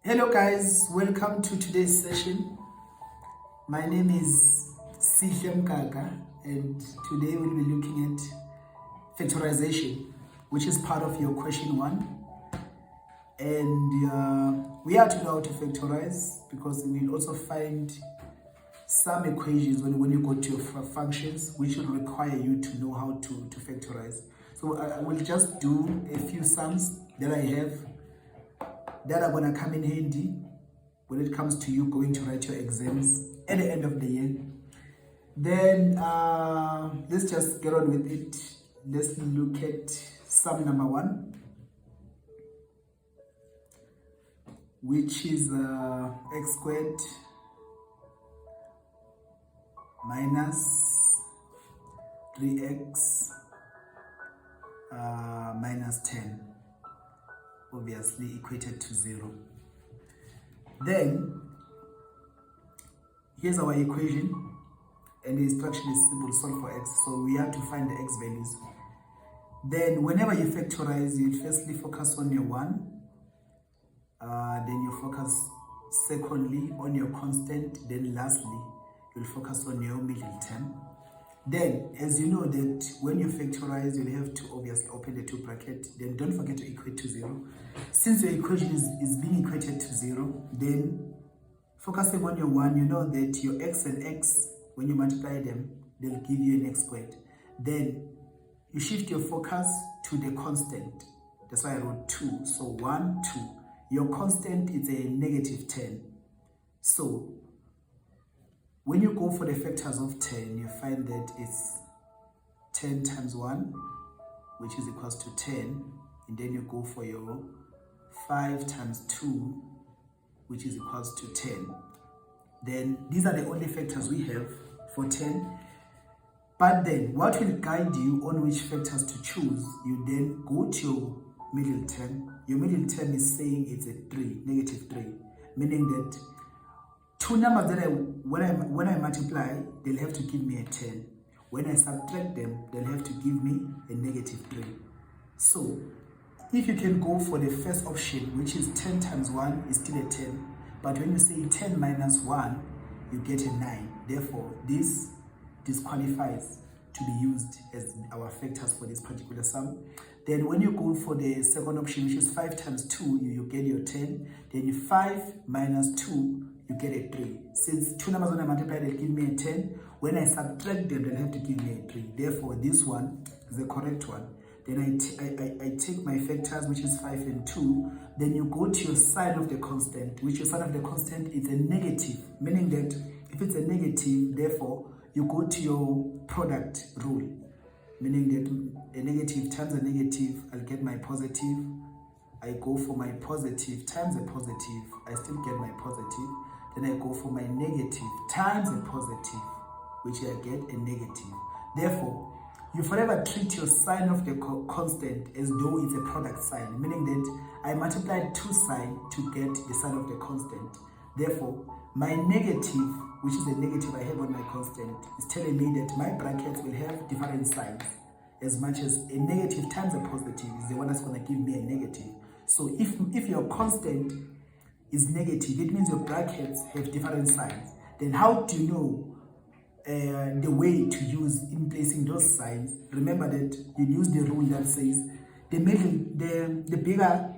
Hello guys, welcome to today's session. My name is Sihle Mkaka and today we'll be looking at factorization, which is part of your question 1. And we have to know how to factorize because we'll also find some equations when you go to your functions which will require you to know how to factorize. So I will just do a few sums that I have that are going to come in handy when it comes to you going to write your exams at the end of the year. Then let's just get on with it. Let's look at sum number 1, which is x squared minus 3x minus 10. Obviously equated to 0. Then here's our equation, and the instruction is simple: solve for x. So we have to find the x values. Then whenever you factorize, you firstly focus on your 1, then you focus secondly on your constant, then lastly you'll focus on your middle term. Then, as you know that when you factorize, you'll have to obviously open the 2 brackets. Then don't forget to equate to 0. Since your equation is being equated to 0, then focusing on your 1, you know that your x and x, when you multiply them, they'll give you an x squared. Then you shift your focus to the constant. That's why I wrote 2. So 1, 2. Your constant is a negative 10. So when you go for the factors of 10, you find that it's 10 times 1, which is equals to 10. And then you go for your 5 times 2, which is equals to 10. Then these are the only factors we have for 10. But then what will guide you on which factors to choose? You then go to your middle term. Your middle term is saying it's a 3, negative 3, meaning that 2 numbers that when I multiply, they'll have to give me a 10. When I subtract them, they'll have to give me a negative 3. So if you can go for the first option, which is 10 times 1 is still a 10. But when you say 10 minus 1, you get a 9. Therefore, this disqualifies to be used as our factors for this particular sum. Then when you go for the second option, which is 5 times 2, you get your 10. Then 5 minus 2, you get a 3. Since 2 numbers when I multiply, they'll give me a 10. When I subtract them, they'll have to give me a 3. Therefore, this one is the correct one. Then I take my factors, which is 5 and 2. Then you go to your sign of the constant, which your sign of the constant is a negative, meaning that if it's a negative, therefore, you go to your product rule, meaning that a negative times a negative, I'll get my positive. I go for my positive times a positive, I still get my positive. Then I go for my negative times a positive, which I get a negative. Therefore, you forever treat your sign of the constant as though it's a product sign, meaning that I multiplied 2 signs to get the sign of the constant. Therefore, my negative, which is the negative I have on my constant, is telling me that my brackets will have different signs, as much as a negative times a positive is the one that's going to give me a negative. So if your constant is negative, it means your brackets have different signs. Then how do you know the way to use in placing those signs? Remember that you use the rule that says the bigger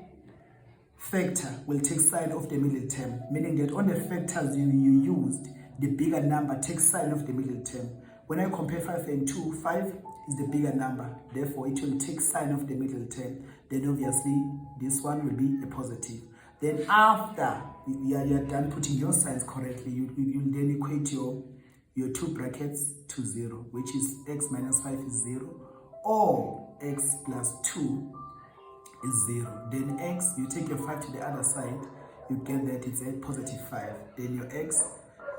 factor will take sign of the middle term, meaning that on the factors you used, the bigger number takes sign of the middle term. When I compare 5 and 2, 5 is the bigger number, therefore it will take sign of the middle term. Then obviously this one will be a positive. Then after you are done putting your signs correctly, you then equate your 2 brackets to 0, which is x minus 5 is 0, or x plus 2 is 0. Then x, you take your 5 to the other side, you get that it's a positive 5. Then your x,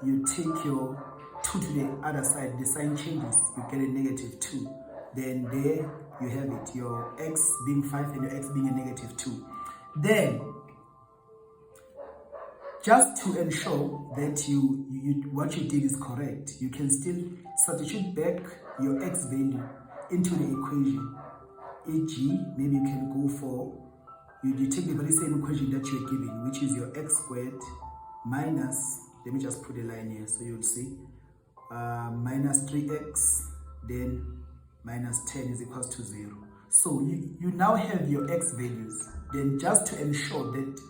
you take your 2 to the other side, the sign changes, you get a negative 2. Then there you have it, your x being 5 and your x being a negative 2. Then, just to ensure that what you did is correct, you can still substitute back your x value into the equation. E.g., maybe you can go for you take the very same equation that you're given, which is your x squared minus, let me just put a line here so you'll see, minus 3x, then minus 10 is equals to 0. So you now have your x values. Then just to ensure that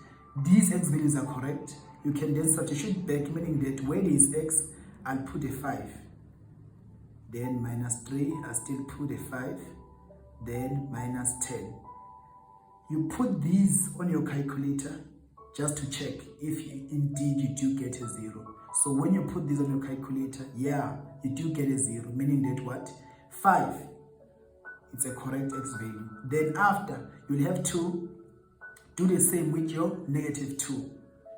these x values are correct, you can then substitute back, meaning that where there is x, I'll put a 5. Then minus 3, I'll still put a 5. Then minus 10. You put these on your calculator just to check if indeed you do get a 0. So when you put this on your calculator, yeah, you do get a 0, meaning that what? 5, it's a correct x value. Then after, you'll have to do the same with your negative 2.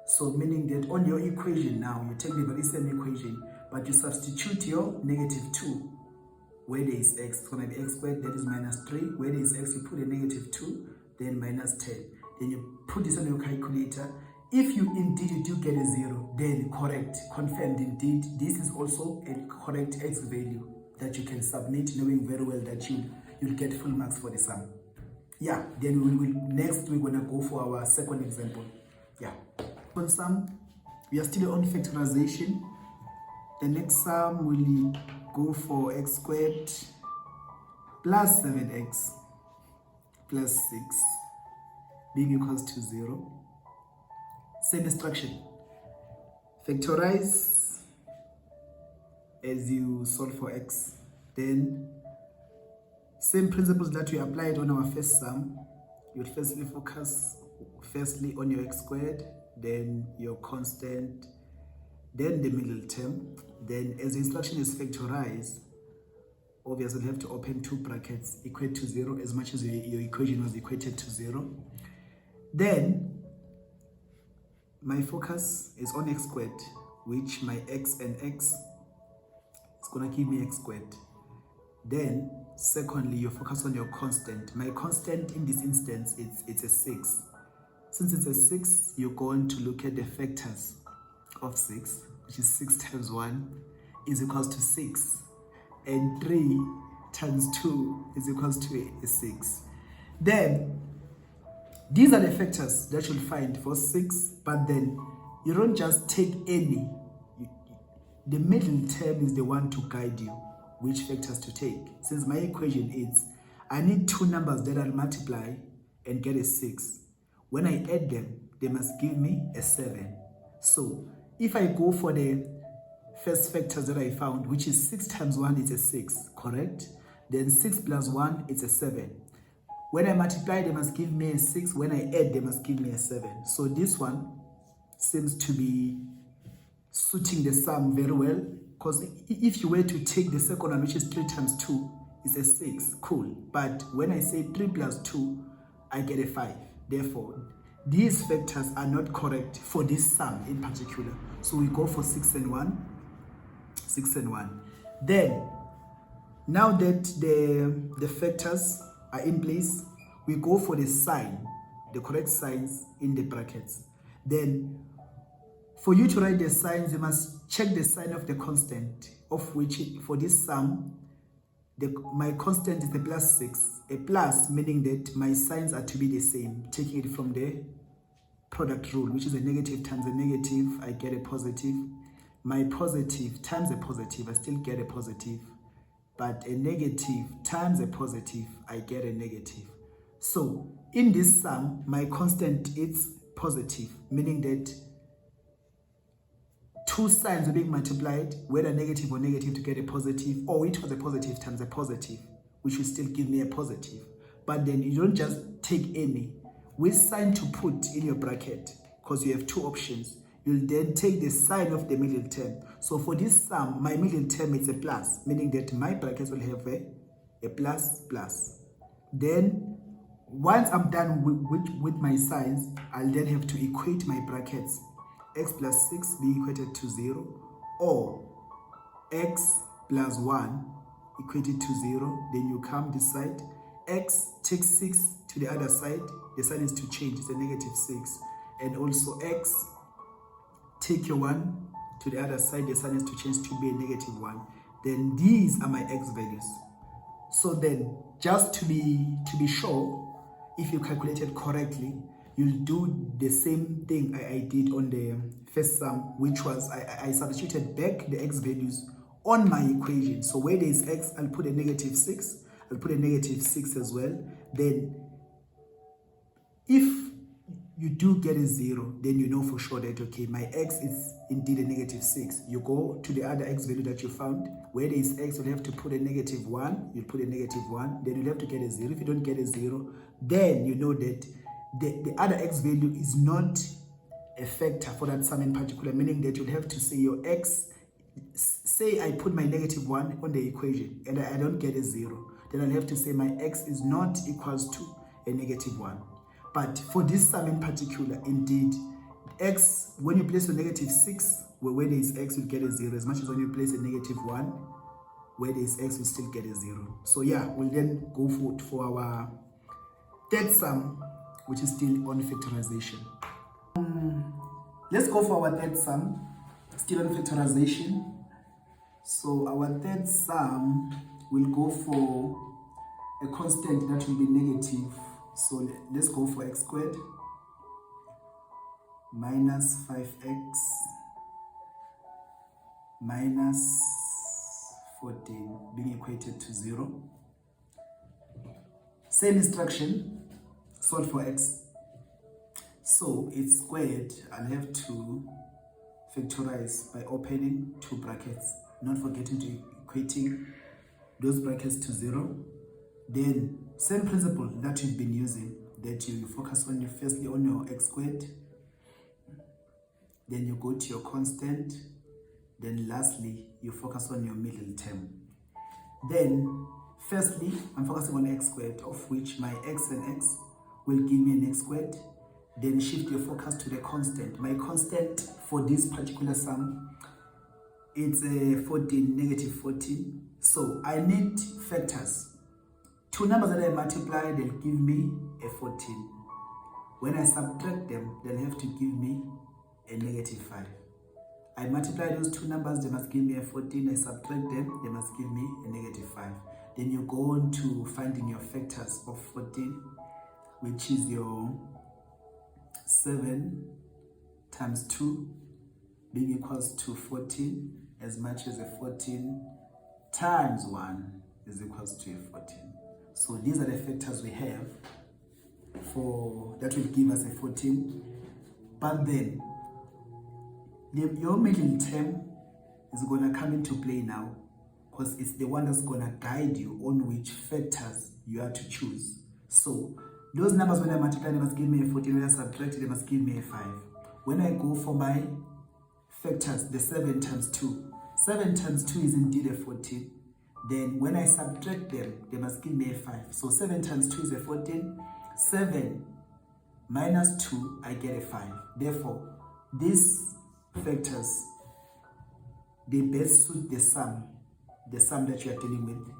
So meaning that on your equation now, you take the very same equation, but you substitute your negative 2. Where there is x, it's going to be x squared, that is minus 3. Where there is x, you put a negative 2, then minus 10. Then you put this on your calculator. If you indeed do get a 0, then correct, confirmed indeed, this is also a correct x value that you can submit, knowing very well that you'll get full marks for the sum. Yeah, then next we're going to go for our second example. Yeah. On sum, we are still on factorization. The next sum will go for x squared plus 7x plus 6 being equals to 0. Same instruction. Factorize as you solve for x. Then same principles that we applied on our first sum. You would firstly focus on your x squared, then your constant, then the middle term. Then as the instruction is factorize, obviously you have to open two brackets, equate to 0 as much as your equation was equated to 0. Then my focus is on x squared, which my x and x is going to give me x squared. Then secondly, you focus on your constant. My constant in this instance, it's a 6. Since it's a 6, you're going to look at the factors of 6, which is 6 times 1 is equals to 6. And 3 times 2 is equals to a 6. Then, these are the factors that you'll find for 6, but then you don't just take any. The middle term is the one to guide you which factors to take. Since my equation is, I need two numbers that I'll multiply and get a 6. When I add them, they must give me a 7. So, if I go for the first factors that I found, which is 6 times 1 is a 6, correct? Then 6 plus 1 is a 7. When I multiply, they must give me a 6. When I add, they must give me a 7. So this one seems to be suiting the sum very well, because if you were to take the second one, which is 3 times 2, it's a 6, cool. But when I say 3 plus 2, I get a 5. Therefore, these factors are not correct for this sum in particular. So we go for 6 and 1, 6 and 1. Then, now that the factors are in place, we go for the sign, the correct signs in the brackets. Then, for you to write the signs, you must check the sign of the constant, of which for this sum, my constant is the plus 6. A plus meaning that my signs are to be the same, taking it from the product rule, which is a negative times a negative, I get a positive. My positive times a positive, I still get a positive. But a negative times a positive, I get a negative. So, in this sum, my constant is positive, meaning that two signs are being multiplied, whether negative or negative to get a positive, or it was a positive times a positive, which will still give me a positive. But then you don't just take any. Which sign to put in your bracket, because you have two options. You'll then take the sign of the middle term. So for this sum, my middle term is a plus, meaning that my brackets will have a plus, plus. Then, once I'm done with my signs, I'll then have to equate my brackets. X plus 6 be equated to 0, or x plus 1 equated to 0. Then you come this side. X takes 6 to the other side. The sign is to change. It's a negative 6. And also x, take your 1 to the other side. The sign is to change to be a negative 1. Then these are my x values. So then, just to be sure, if you calculated correctly, you'll do the same thing I did on the first sum, which was I substituted back the x values on my equation. So where there is x, I'll put a -6. I'll put a -6 as well. Then if you do get a 0, then you know for sure that, okay, my x is indeed a -6. You go to the other x value that you found. Where there is x, you'll have to put a -1. You'll put a -1. Then you'll have to get a 0. If you don't get a 0, then you know that the other x value is not a factor for that sum in particular, meaning that you'll have to say your x, say I put my -1 on the equation and I don't get a 0, then I'll have to say my x is not equals to a -1. But for this sum in particular, indeed, x, when you place a -6, where there is x, you'll get a 0, as much as when you place a -1, where there is x, you'll still get a 0. So yeah, we'll then go for our third sum, which is still on factorization. Let's go for our third sum, still on factorization. So our third sum will go for a constant that will be negative. So let's go for x squared minus 5x minus 14 being equated to 0. Same instruction, solve for x. So it's squared. I'll have to factorize by opening two brackets, not forgetting to equating those brackets to 0. Then same principle that you've been using, that you focus on firstly on your x squared, then you go to your constant, then lastly you focus on your middle term. Then firstly I'm focusing on x squared, of which my x and x will give me an x squared. Then shift your focus to the constant. My constant for this particular sum, it's a 14, -14. So I need factors. Two numbers that I multiply, they'll give me a 14. When I subtract them, they'll have to give me a -5. I multiply those two numbers, they must give me a 14. I subtract them, they must give me a -5. Then you go on to finding your factors of 14, which is your 7 times 2 being equals to 14, as much as a 14 times 1 is equals to a 14. So these are the factors we have for that will give us a 14. But then your middle term is going to come into play now, because it's the one that's going to guide you on which factors you are to choose. So those numbers, when I multiply, they must give me a 14. When I subtract, they must give me a 5. When I go for my factors, the 7 times 2. 7 times 2 is indeed a 14. Then when I subtract them, they must give me a 5. So 7 times 2 is a 14. 7 minus 2, I get a 5. Therefore, these factors, they best suit the sum that you are dealing with.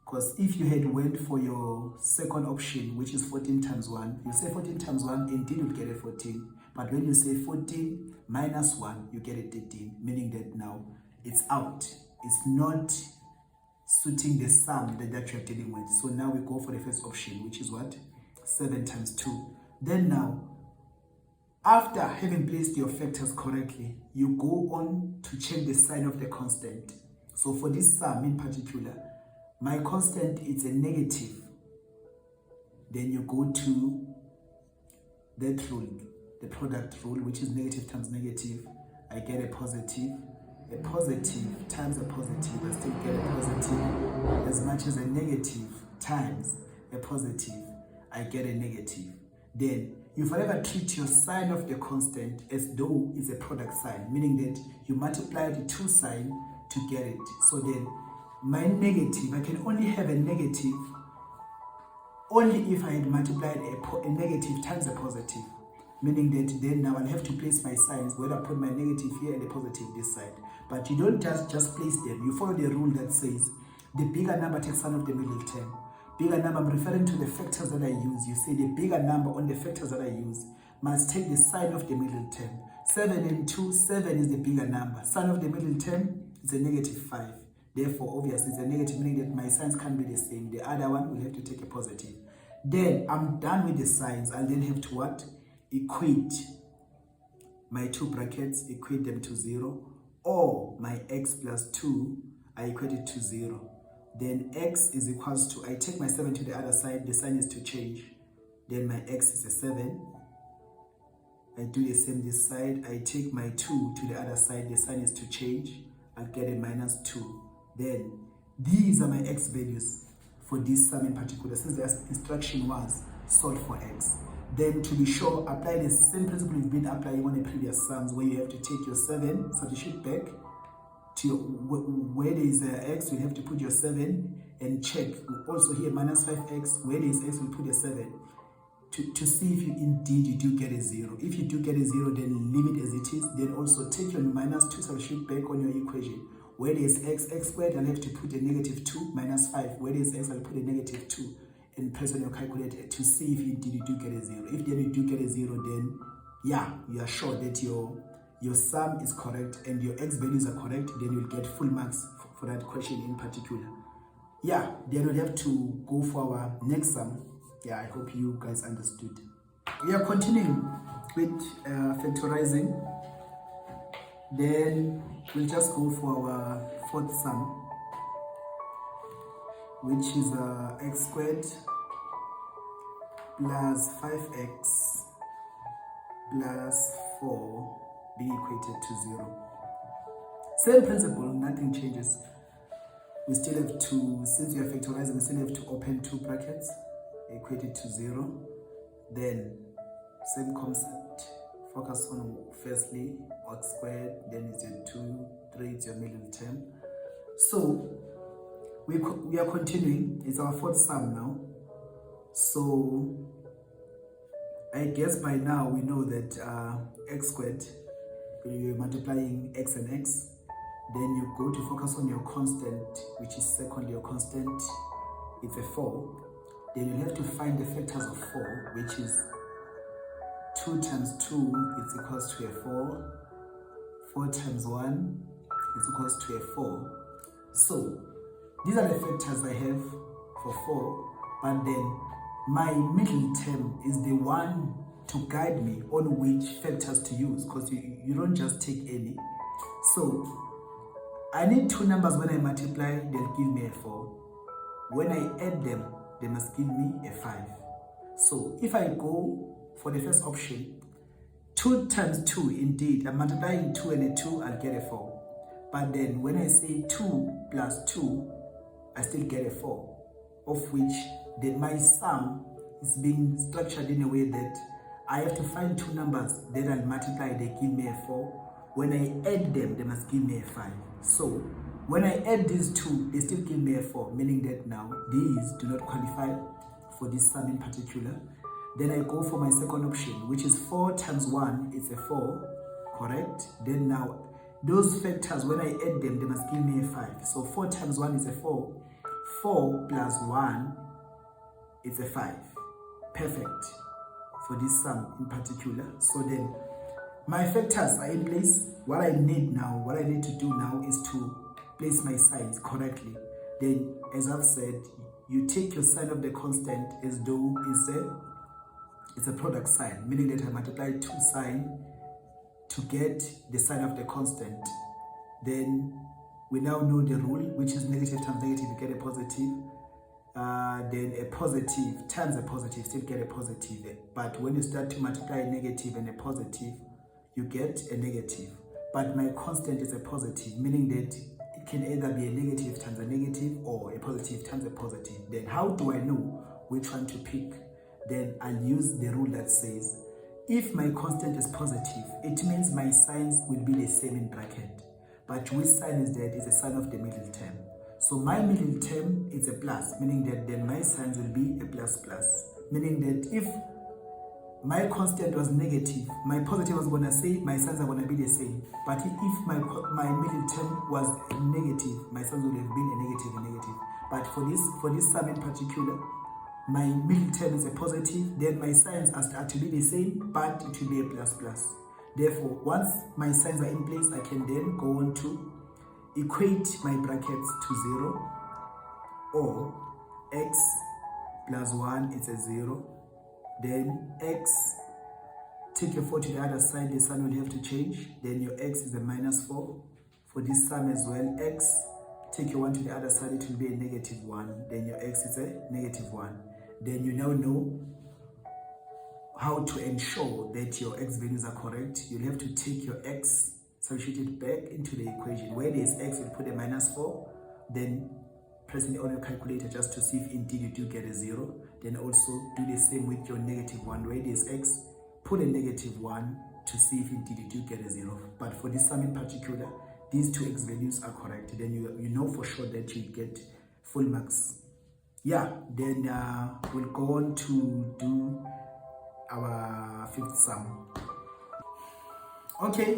Because if you had went for your second option, which is 14 times 1, you say 14 times 1, indeed you'll get a 14. But when you say 14 minus 1, you get a 13, meaning that now it's out. It's not suiting the sum that you're dealing with. So now we go for the first option, which is what? 7 times 2. Then now, after having placed your factors correctly, you go on to change the sign of the constant. So for this sum in particular, my constant is a negative. Then you go to that rule, the product rule, which is negative times negative. I get a positive. A positive times a positive, I still get a positive, as much as a negative times a positive, I get a negative. Then you forever treat your sign of the constant as though it's a product sign, meaning that you multiply the two signs to get it. So then my negative, I can only have a negative only if I had multiplied a negative times a positive, meaning that then now I'll have to place my signs, whether I put my negative here and the positive this side. But you don't just place them. You follow the rule that says the bigger number takes sign of the middle term. Bigger number, I'm referring to the factors that I use. You say the bigger number on the factors that I use must take the sign of the middle term. 7 and 2, 7 is the bigger number. Sign of the middle term is a -5. Therefore, obviously, it's a negative, meaning that my signs can't be the same. The other one will have to take a positive. Then I'm done with the signs. I'll then have to what? Equate my two brackets, equate them to 0, or my x plus 2, I equate it to 0. Then x is equals to, I take my 7 to the other side, the sign is to change. Then my x is a 7. I do the same this side. I take my 2 to the other side, the sign is to change. I'll get a minus 2. Then these are my x values for this sum in particular, since the instruction was solve for x. Then to be sure, apply the same principle you've been applying on the previous sums, where you have to take your 7, substitute back to your, where there is x, you have to put your 7 and check. Also here minus 5x, where there is x, we put a 7 to see if you indeed you do get a 0. If you do get a 0, then leave it as it is. Then also take your minus 2, substitute back on your equation. Where there is x squared, I'll have to put a negative 2 minus 5. Where there is x, I'll put a negative 2 and press on your calculator to see if you indeed you do get a 0. If then you do get a 0, then yeah, you are sure that your sum is correct and your x values are correct, then you'll get full marks for that question in particular. Yeah, then we'll have to go for our next sum. Yeah, I hope you guys understood. We are continuing with factorizing. Then we'll just go for our fourth sum, which is x squared plus 5x plus 4 being equated to 0. Same principle, nothing changes. We still have to, since we are factorizing, we still have to open two brackets, equate it to 0. Then same concept, focus on firstly x squared, then it's your 2, 3, it's your middle term. So we are continuing. It's our fourth sum now. So I guess by now we know that x squared, you're multiplying x and x. Then you go to focus on your constant, which is secondly your constant, it's a 4. Then you have to find the factors of 4, which is 2 times 2 is equals to a 4. 4 times 1 is equals to a 4. So these are the factors I have for 4, but then my middle term is the one to guide me on which factors to use, because you don't just take any. So I need two numbers. When I multiply, they'll give me a 4. When I add them, they must give me a 5. So if I go for the first option, 2 times 2, indeed, I'm multiplying 2 and a 2, I'll get a 4. But then when I say 2 plus 2, I still get a 4, of which my sum is being structured in a way that I have to find two numbers, then I'll multiply, they give me a 4. When I add them, they must give me a 5. So when I add these two, they still give me a 4, meaning that now these do not qualify for this sum in particular. Then I go for my second option, which is 4 times 1 is a 4, correct? Then now those factors, when I add them, they must give me a 5. So 4 times 1 is a 4. 4 plus 1 is a 5. Perfect for this sum in particular. So then my factors are in place. What I need to do now is to place my signs correctly. Then, as I've said, you take your sign of the constant as though it's a product sign, meaning that I multiply two signs to get the sign of the constant. Then we now know the rule, which is negative times negative, you get a positive. Then a positive times a positive, still get a positive. But when you start to multiply a negative and a positive, you get a negative. But my constant is a positive, meaning that it can either be a negative times a negative or a positive times a positive. Then how do I know which one to pick? Then I'll use the rule that says, if my constant is positive, it means my signs will be the same in bracket. But which sign is that? It's a sign of the middle term. So my middle term is a plus, meaning that then my signs will be a plus plus. Meaning that if my constant was negative, my positive was going to say my signs are going to be the same. But if my middle term was negative, my signs would have been a negative. But for this sum in particular, my middle term is a positive, then my signs are to be the same, but it will be a plus plus. Therefore, once my signs are in place, I can then go on to equate my brackets to 0, or x plus 1, it's a 0. Then x, take your 4 to the other side, the sign will have to change. Then your x is a minus 4. For this sum as well, x, take your 1 to the other side, it will be a negative 1. Then your x is a negative 1. Then you now know how to ensure that your x values are correct. You'll have to take your x, substitute it back into the equation. Where there is x, you'll put a minus 4. Then press it on your calculator just to see if indeed you do get a 0. Then also do the same with your negative 1. Where there is x, put a negative 1 to see if indeed you do get a 0. But for this sum in particular, these two x values are correct. Then you know for sure that you get full marks. Yeah, then we'll go on to do our fifth sum. Okay,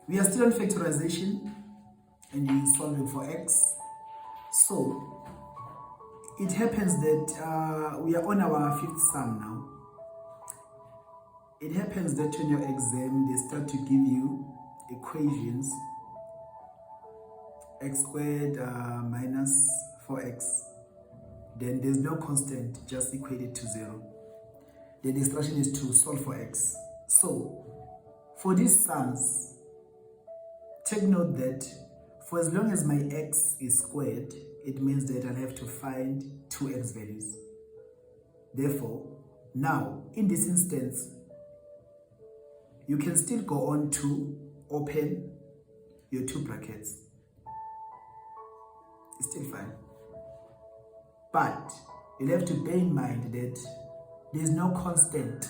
we are still on factorization and you solve it for x. So it happens that we are on our fifth sum now. It happens that in your exam they start to give you equations x squared minus 4x. Then there's no constant, just equate it to 0. Then the instruction is to solve for x. So for these sums, take note that for as long as my x is squared, it means that I'll have to find two x values. Therefore, now in this instance, you can still go on to open your two brackets. It's still fine. But you'll have to bear in mind that there's no constant,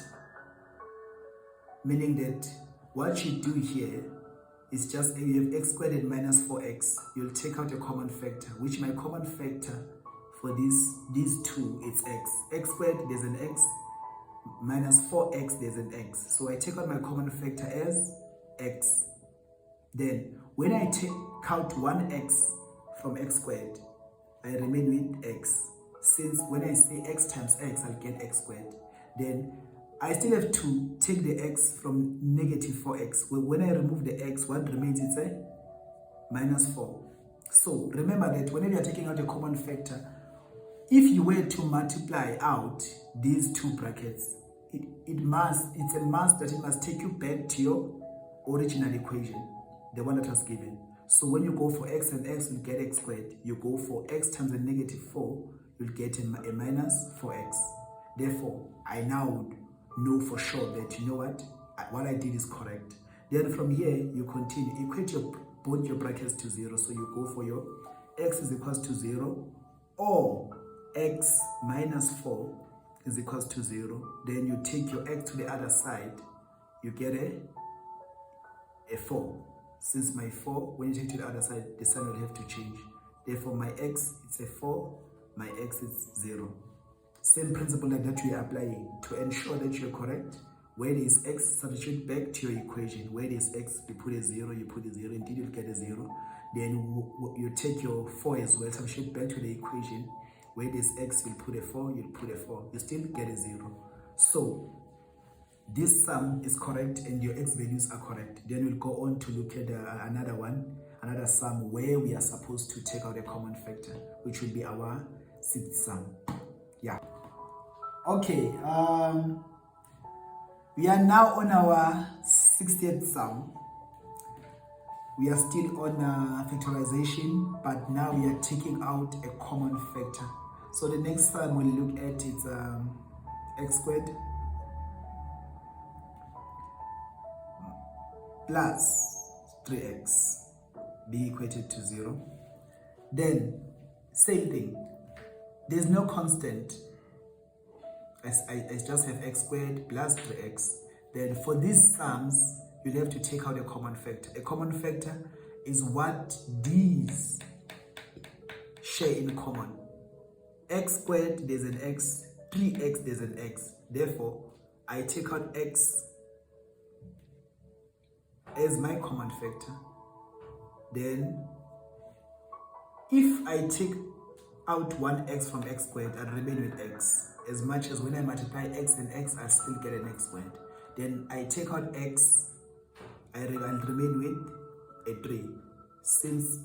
meaning that what you do here is just, if you have x squared and minus 4x, you'll take out a common factor, which my common factor for these two is x. X squared, there's an x, minus 4x, there's an x. So I take out my common factor as x. Then when I take out one x from x squared, I remain with x. Since when I say x times x, I'll get x squared. Then I still have to take the x from negative 4x. When I remove the x, what remains is a minus 4. So remember that whenever you're taking out a common factor, if you were to multiply out these two brackets, it's a must that it must take you back to your original equation, the one that was given. So when you go for x and x, you'll get x squared. You go for x times a negative 4, you'll get a minus 4x. Therefore, I now know for sure that, you know what I did is correct. Then from here, you continue, equate both your brackets to 0. So you go for your x is equals to 0, or x minus 4 is equals to 0. Then you take your x to the other side, you get a 4. Since my 4, when you take to the other side, the sign will have to change. Therefore, my x, it's a 4, my x is 0. Same principle like that we are applying to ensure that you're correct. Where there is x, substitute back to your equation. Where there is x, you put a 0, you put a 0, indeed you'll get a 0. Then you take your 4 as well, substitute back to the equation. Where there is x, you'll put a 4, you'll put a 4. You still get a 0. So this sum is correct and your x values are correct. Then we'll go on to look at another sum where we are supposed to take out a common factor, which will be our sixth sum. Yeah. Okay. We are now on our 60th sum. We are still on factorization, but now we are taking out a common factor. So the next sum we'll look at is x squared plus 3x be equated to 0. Then same thing, there's no constant. I just have x squared plus 3x. Then for these sums, you'll have to take out a common factor. A common factor is what these share in common. X squared, there's an x. 3x, there's an x. Therefore, I take out x as my common factor. Then, if I take out one x from x squared, I'll remain with x. As much as when I multiply x and x, I'll still get an x squared. Then I take out x, I'll remain with a 3. Since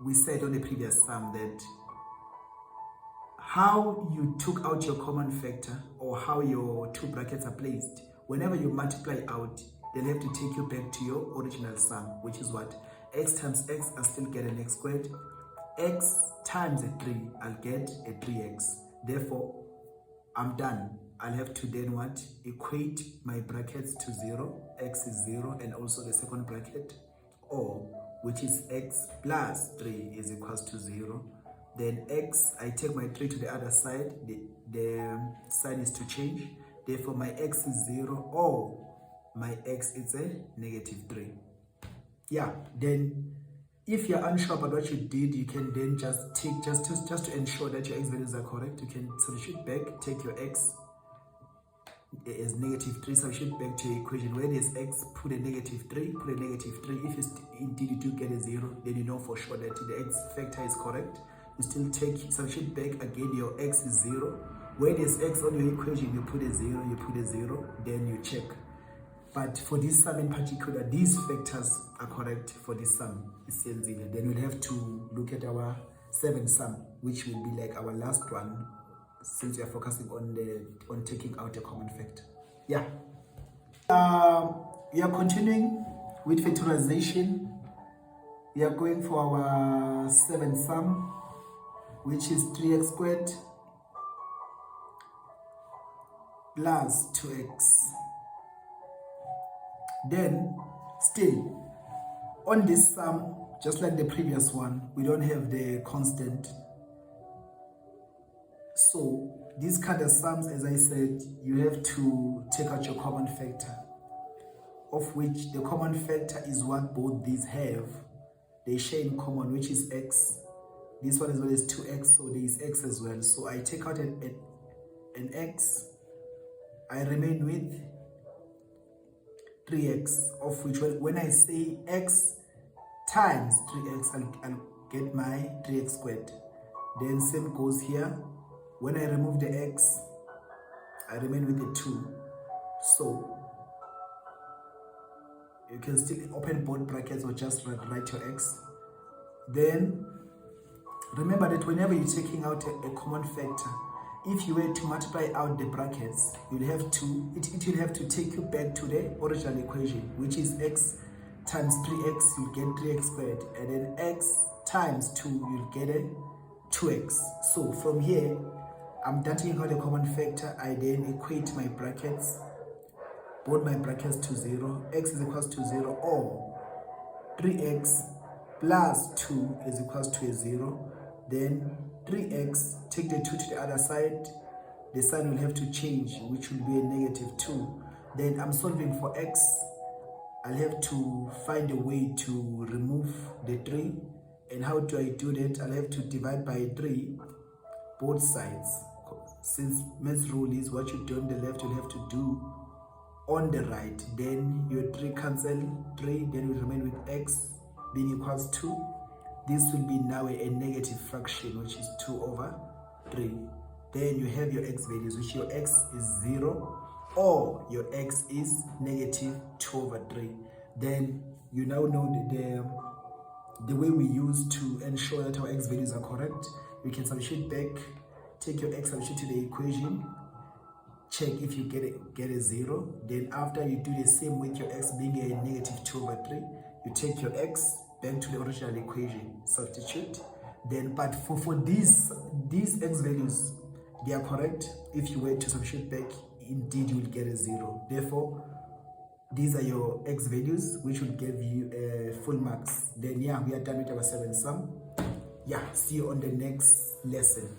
we said on the previous sum that how you took out your common factor or how your two brackets are placed. Whenever you multiply out, they'll have to take you back to your original sum, which is what? X times x, I still get an x squared. X times a 3, I'll get a 3x. Therefore, I'm done. I'll have to then what? Equate my brackets to 0. X is 0, and also the second bracket, or which is x plus 3 is equals to 0. Then x, I take my 3 to the other side. The sign is to change. Therefore, my x is 0, or my x is a negative 3. Yeah, then if you're unsure about what you did, you can then just take, just to ensure that your x values are correct, you can substitute back, take your x as negative 3, substitute back to your equation. Where there's x, put a negative 3, put a negative 3. If indeed you do get a 0, then you know for sure that the x factor is correct. You still take, substitute back again, your x is 0. Where there's x on your equation, you put a 0, you put a 0, then you check. But for this sum in particular, these factors are correct for this sum. Then we'll have to look at our 7th sum, which will be like our last one, since we are focusing on taking out a common factor. Yeah. We are continuing with factorization. We are going for our 7th sum, which is 3x squared plus 2x. Then, still, on this sum, just like the previous one, we don't have the constant. So, these kind of sums, as I said, you have to take out your common factor, of which the common factor is what both these have. They share in common, which is x. This one as well is 2x, so there is x as well. So, I take out an x, I remain with 3x, of which when I say x times 3x, I'll get my 3x squared. Then same goes here. When I remove the x, I remain with the 2. So you can still open both brackets or just write your x. Then remember that whenever you're taking out a common factor, if you were to multiply out the brackets, you'll have to, it will have to take you back to the original equation, which is x times 3x, you'll get 3x squared, and then x times 2, you'll get a 2x. So from here, I'm done taking out a common factor. I then equate my brackets, both my brackets to 0. X is equals to 0, or 3x plus 2 is equals to a 0. Then 3x, take the 2 to the other side, the sign will have to change, which will be a negative 2. Then I'm solving for x. I'll have to find a way to remove the 3. And how do I do that? I'll have to divide by 3 both sides. Since maths rule is what you do on the left, you'll have to do on the right. Then your 3 cancel 3, then we remain with x being equals to, this will be now a negative fraction, which is 2 over 3. Then you have your x values, which your x is 0, or your x is negative 2 over 3. Then you now know the way we use to ensure that our x values are correct. We can substitute back, take your x, substitute to the equation, check if you get a 0. Then after you do the same with your x being a negative 2 over 3, you take your x back to the original equation, substitute. Then, but for these x values, they are correct. If you were to substitute back, indeed you will get a 0. Therefore, these are your x values, which will give you full marks. Then yeah, we are done with our 7th sum. Yeah, see you on the next lesson.